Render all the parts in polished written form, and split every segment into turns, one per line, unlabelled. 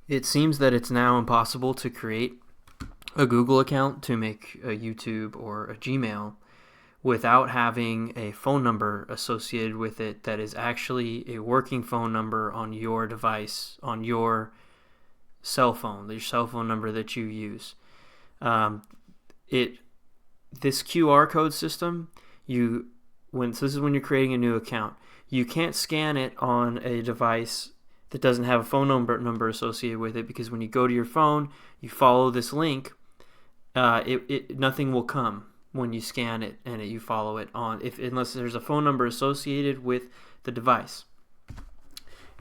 It seems that it's now impossible to create a Google account to make a YouTube or a Gmail without having a phone number associated with it that is actually a working phone number on your device, on your cell phone, your cell phone number that you use. Um, it This QR code system, so this is when you're creating a new account. You can't scan it on a device that doesn't have a phone number associated with it, because when you go to your phone, you follow this link, nothing will come when you scan it and you follow it on, if unless there's a phone number associated with the device.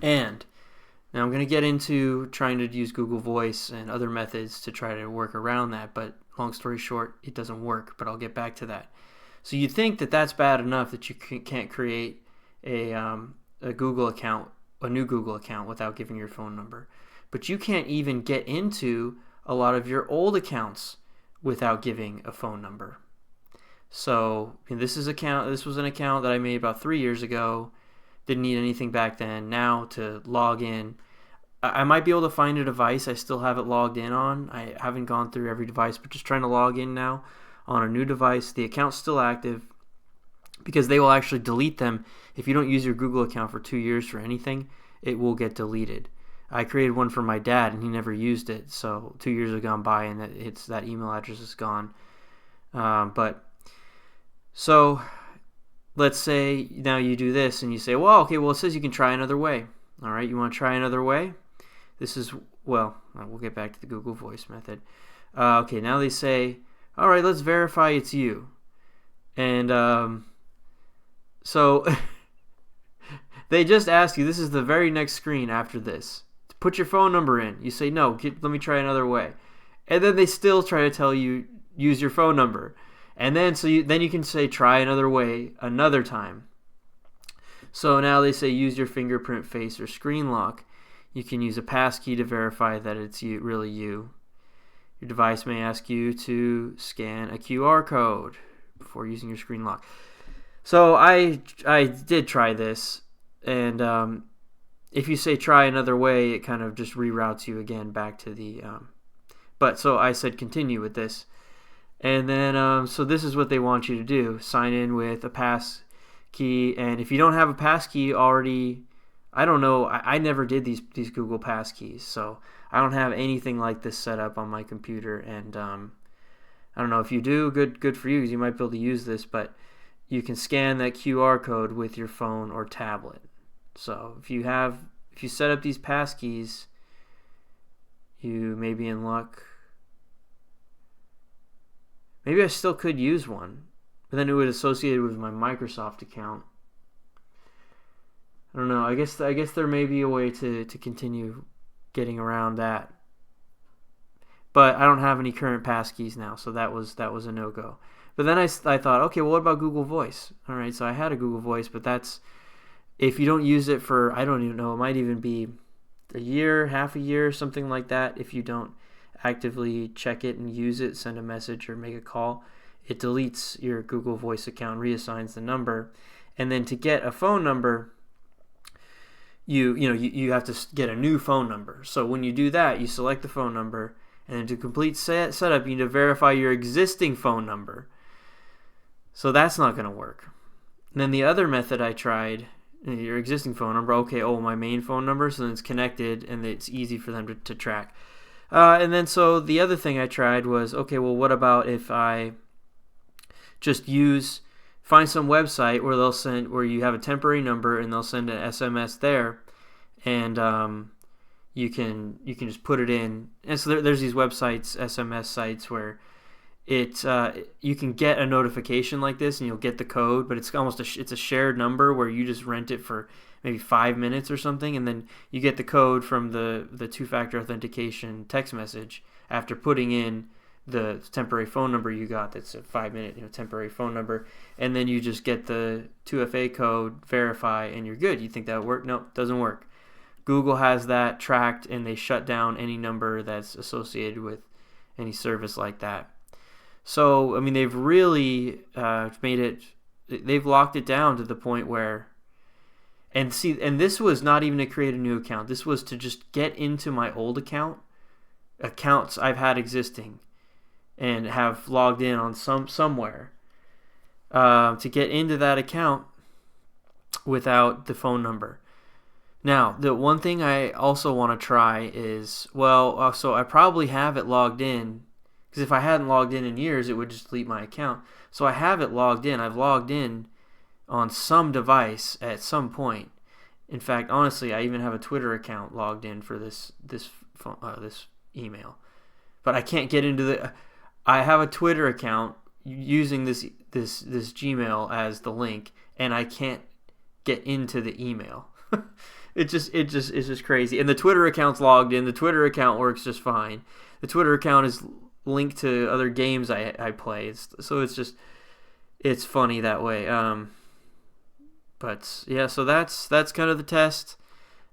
And now I'm going to get into trying to use Google Voice and other methods to try to work around that, but long story short, it doesn't work, but I'll get back to that. So you'd think that that's bad enough that you can't create a Google account, a new Google account, without giving your phone number. But you can't even get into a lot of your old accounts without giving a phone number. So this was an account that I made about 3 years ago. Didn't need anything back then. Now to log in, I might be able to find a device I still have it logged in on. I haven't gone through every device, but just trying to log in now on a new device. The account's still active because they will actually delete them. If you don't use your Google account for 2 years for anything, it will get deleted. I created one for my dad and he never used it, so 2 years have gone by and that email address is gone. So let's say now you do this and you say, well, okay, well, it says you can try another way. All right, you want to try another way? We'll get back to the Google Voice method. Okay, now they say, all right, let's verify it's you. And so they just ask you, this is the very next screen after this, to put your phone number in. You say, no, let me try another way. And then they still try to tell you, use your phone number. And then then you can say, try another way another time. So now they say, use your fingerprint, face, or screen lock. You can use a passkey to verify that it's really you. Your device may ask you to scan a QR code before using your screen lock. So I did try this, and if you say try another way, it kind of just reroutes you again back to the. But so I said continue with this, and then so this is what they want you to do: sign in with a pass key, and if you don't have a pass key already, I don't know. I never did these Google Pass keys, so I don't have anything like this set up on my computer. And I don't know if you do. Good for you, because you might be able to use this. But you can scan that QR code with your phone or tablet. So if you set up these pass keys, you may be in luck. Maybe I still could use one, but then it would associate it with my Microsoft account. I don't know. I guess there may be a way to continue getting around that, but I don't have any current passkeys now, so that was a no-go. But then I thought, okay, well, what about Google Voice? All right, so I had a Google Voice, but that's if you don't use it for, I don't even know, it might even be a year, half a year, something like that. If you don't actively check it and use it, send a message or make a call, it deletes your Google Voice account, reassigns the number, and then to get a phone number, you have to get a new phone number. So when you do that, you select the phone number, and then to complete setup, you need to verify your existing phone number. So that's not going to work. And then the other method I tried, your existing phone number, okay, my main phone number, so then it's connected and it's easy for them to track. And then so the other thing I tried was, okay, well, what about if I just find some website where you have a temporary number and they'll send an SMS there, and you can just put it in. And so there's these websites, SMS sites, where you can get a notification like this and you'll get the code, but it's almost it's a shared number where you just rent it for maybe 5 minutes or something, and then you get the code from the two-factor authentication text message after putting in the temporary phone number you got. That's a 5-minute temporary phone number, and then you just get the 2FA code, verify, and you're good. You think that would work? No, it doesn't work. Google has that tracked, and they shut down any number that's associated with any service like that. So, I mean, they've really they've locked it down to the point where, And see, and this was not even to create a new account. This was to just get into my old accounts I've had existing, and have logged in on somewhere, to get into that account without the phone number. Now, the one thing I also want to try is, well, so I probably have it logged in, because if I hadn't logged in years, it would just delete my account. So I have it logged in. I've logged in on some device at some point. In fact, honestly, I even have a Twitter account logged in for this email, but I can't get into the. I have a Twitter account using this Gmail as the link, and I can't get into the email. It's just crazy. And the Twitter account's logged in. The Twitter account works just fine. The Twitter account is linked to other games I play. So it's funny that way. But yeah, so that's kind of the test.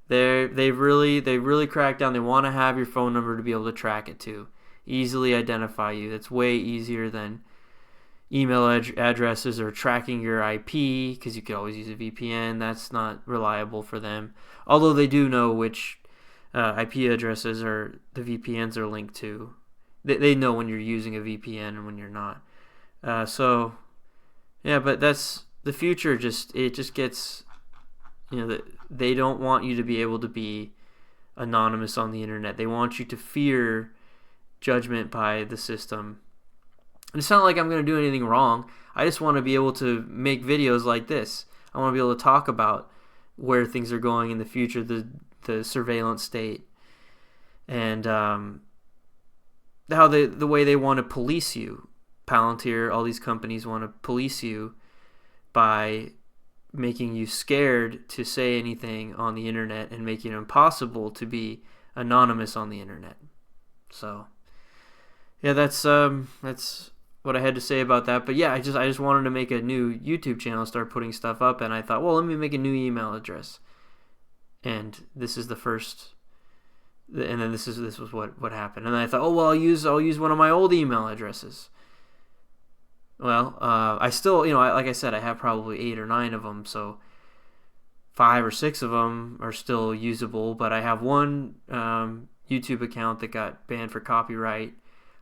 They've really cracked down. They want to have your phone number to be able to track it too, easily identify you. That's way easier than email addresses or tracking your IP, because you could always use a VPN. That's not reliable for them. Although they do know which IP addresses the VPNs are linked to. They know when you're using a VPN and when you're not. So yeah, but that's the future. It just gets, they don't want you to be able to be anonymous on the internet. They want you to fear judgment by the system. And it's not like I'm going to do anything wrong. I just want to be able to make videos like this. I want to be able to talk about where things are going in the future, the surveillance state, and how the way they want to police you. Palantir, all these companies want to police you by making you scared to say anything on the internet and making it impossible to be anonymous on the internet. So yeah, that's what I had to say about that. But yeah, I just wanted to make a new YouTube channel, start putting stuff up, and I thought, well, let me make a new email address. And this is the first, and then this was what happened. And then I thought, oh well, I'll use one of my old email addresses. Well, I still, like I said, I have probably 8 or 9 of them, so 5 or 6 of them are still usable. But I have one YouTube account that got banned for copyright.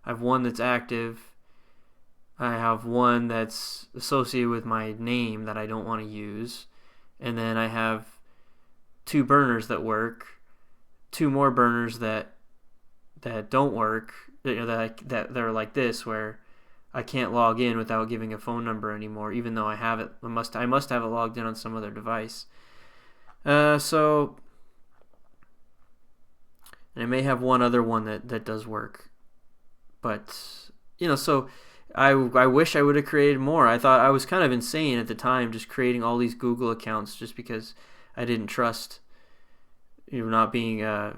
I have one that's active. I have one that's associated with my name that I don't want to use. And then I have 2 burners that work, 2 more burners that don't work, that are like this, where I can't log in without giving a phone number anymore, even though I have it. I must have it logged in on some other device. So, and I may have one other one that does work, but so I wish I would have created more. I thought I was kind of insane at the time, just creating all these Google accounts just because I didn't trust, not being I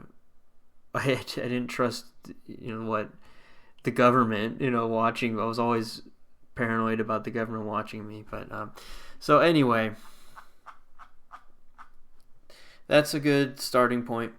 didn't trust what the government watching. I was always paranoid about the government watching me. But so anyway, that's a good starting point.